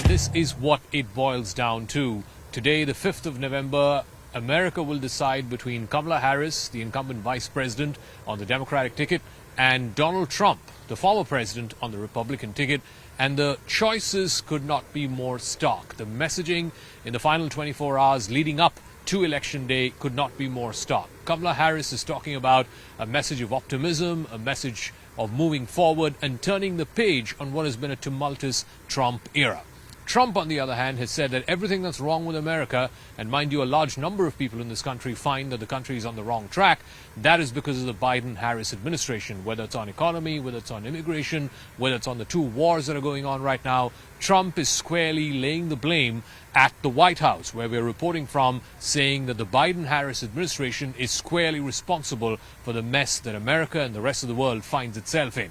This is what it boils down to. Today, the 5th of November, America will decide between Kamala Harris, the incumbent vice president on the Democratic ticket, and Donald Trump, the former president, on the Republican ticket. And the choices could not be more stark. The messaging in the final 24 hours leading up to Election Day could not be more stark. Kamala Harris is talking about a message of optimism, a message of moving forward and turning the page on what has been a tumultuous Trump era. Trump, on the other hand, has said that everything that's wrong with America, and mind you, a large number of people in this country find that the country is on the wrong track, that is because of the Biden-Harris administration, whether it's on economy, whether it's on immigration, whether it's on the two wars that are going on right now. Trump is squarely laying the blame at the White House, where we're reporting from, saying that the Biden-Harris administration is squarely responsible for the mess that America and the rest of the world finds itself in.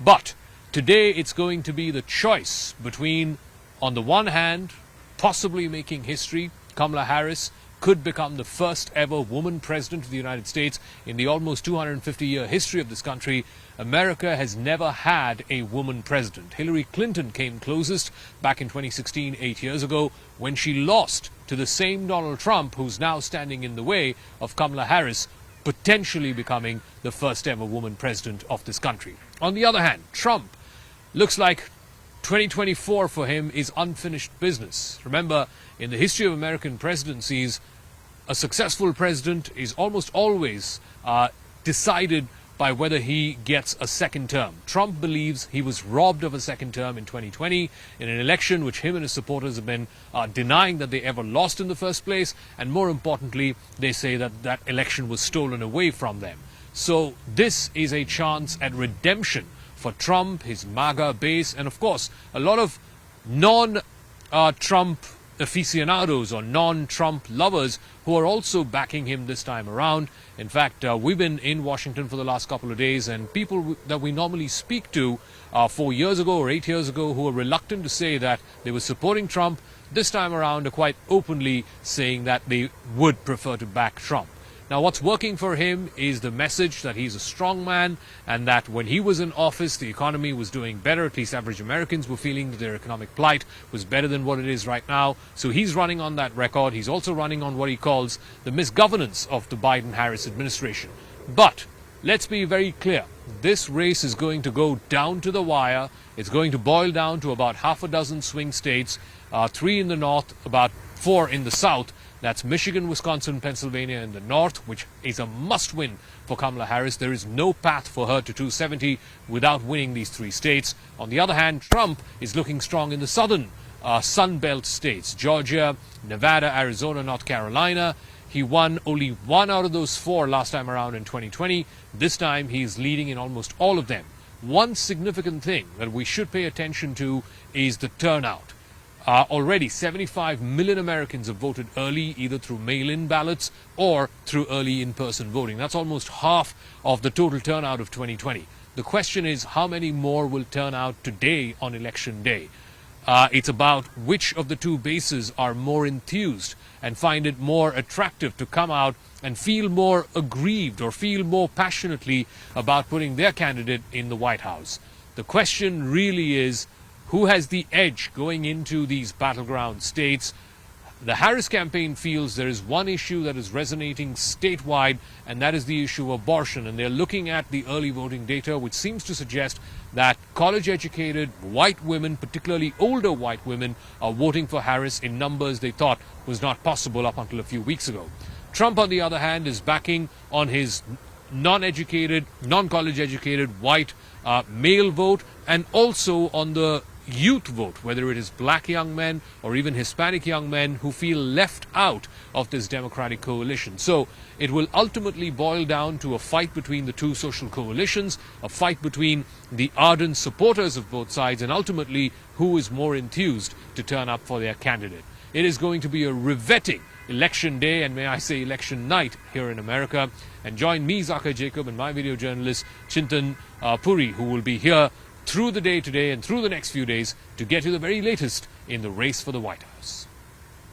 But today it's going to be the choice between, on the one hand, possibly making history. Kamala Harris could become the first ever woman president of the United States. In the almost 250-year history of this country, America has never had a woman president. Hillary Clinton came closest back in 2016, 8 years ago, when she lost to the same Donald Trump, who's now standing in the way of Kamala Harris potentially becoming the first ever woman president of this country. On the other hand, Trump looks like 2024 for him is unfinished business. Remember, in the history of American presidencies, a successful president is almost always decided by whether he gets a second term. Trump believes he was robbed of a second term in 2020 in an election which him and his supporters have been denying that they ever lost in the first place, and more importantly, they say that that election was stolen away from them. So this is a chance at redemption for Trump, his MAGA base, and of course, a lot of non-Trump aficionados or non-Trump lovers who are also backing him this time around. In fact, we've been in Washington for the last couple of days, and people that we normally speak to 4 years ago or 8 years ago who were reluctant to say that they were supporting Trump, this time around are quite openly saying that they would prefer to back Trump. Now, what's working for him is the message that he's a strong man and that when he was in office, the economy was doing better. At least average Americans were feeling that their economic plight was better than what it is right now. So he's running on that record. He's also running on what he calls the misgovernance of the Biden-Harris administration. But let's be very clear. This race is going to go down to the wire. It's going to boil down to about half a dozen swing states, 3 in the north, about 4 in the south. That's Michigan, Wisconsin, Pennsylvania in the north, which is a must-win for Kamala Harris. There is no path for her to 270 without winning these 3 states. On the other hand, Trump is looking strong in the southern Sun Belt states, Georgia, Nevada, Arizona, North Carolina. He won only 1 out of those 4 last time around in 2020. This time, he's leading in almost all of them. One significant thing that we should pay attention to is the turnout. Already 75 million Americans have voted early, either through mail-in ballots or through early in-person voting. That's almost half of the total turnout of 2020. The question is, how many more will turn out today on Election Day? It's about which of the two bases are more enthused and find it more attractive to come out and feel more aggrieved or feel more passionately about putting their candidate in the White House. The question really is, who has the edge going into these battleground states? The Harris campaign feels there is one issue that is resonating statewide, and that is the issue of abortion. And they're looking at the early voting data, which seems to suggest that college-educated white women, particularly older white women, are voting for Harris in numbers they thought was not possible up until a few weeks ago. Trump, on the other hand, is backing on his non-educated, non-college educated white male vote, and also on the youth vote, whether it is black young men or even Hispanic young men who feel left out of this Democratic coalition. So it will ultimately boil down to a fight between the two social coalitions, a fight between the ardent supporters of both sides, and ultimately who is more enthused to turn up for their candidate. It is going to be a riveting Election Day, and may I say election night, here in America. And join me, Zakir Jacob, and my video journalist Chintan Puri, who will be here through the day today and through the next few days to get you the very latest in the race for the White House.